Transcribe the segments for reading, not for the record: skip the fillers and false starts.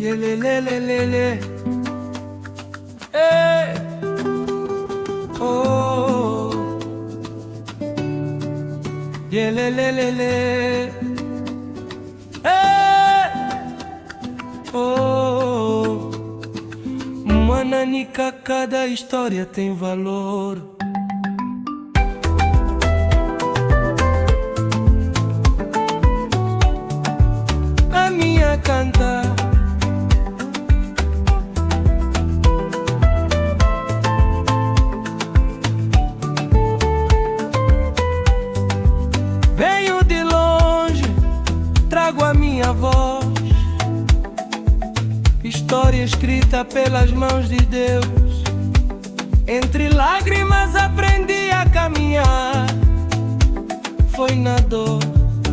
Yelelelelele. Hey. Oh. Yelelelele. Hey. Oh. Mananica, cada história tem valor. A minha canta venho de longe, trago a minha voz, história escrita pelas mãos de Deus. Entre lágrimas aprendi a caminhar, foi na dor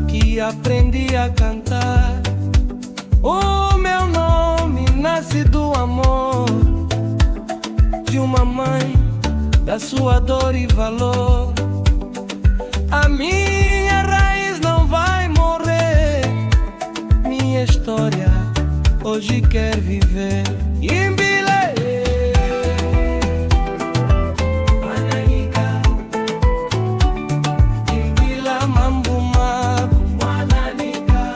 que aprendi a cantar. O meu nome nasce do amor de uma mãe, da sua dor e valor. A minha raiz não vai morrer, minha história hoje quer viver. Imbile, Mananica, Imbila Mambuma, Mananica.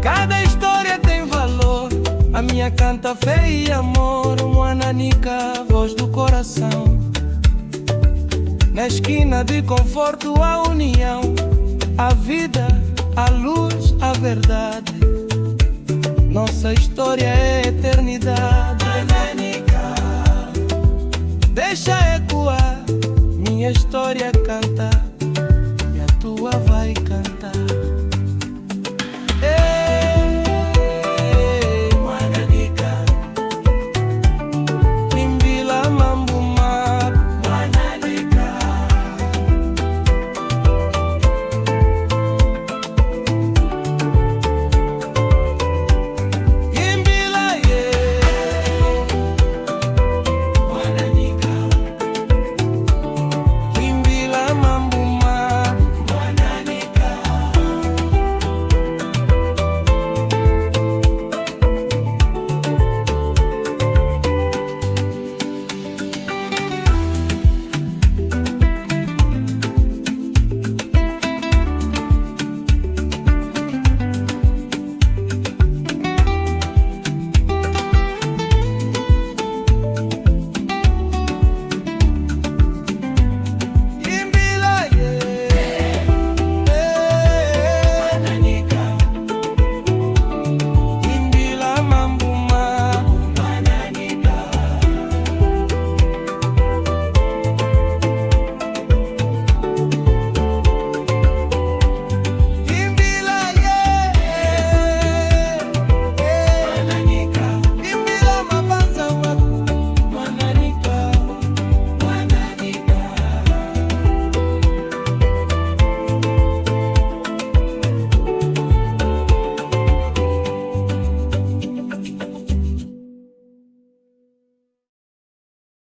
Cada história tem valor, a minha canta fé e amor. Mananica, voz do coração. Na esquina de conforto a união, a vida, a luz, a verdade. Nossa história é eternidade.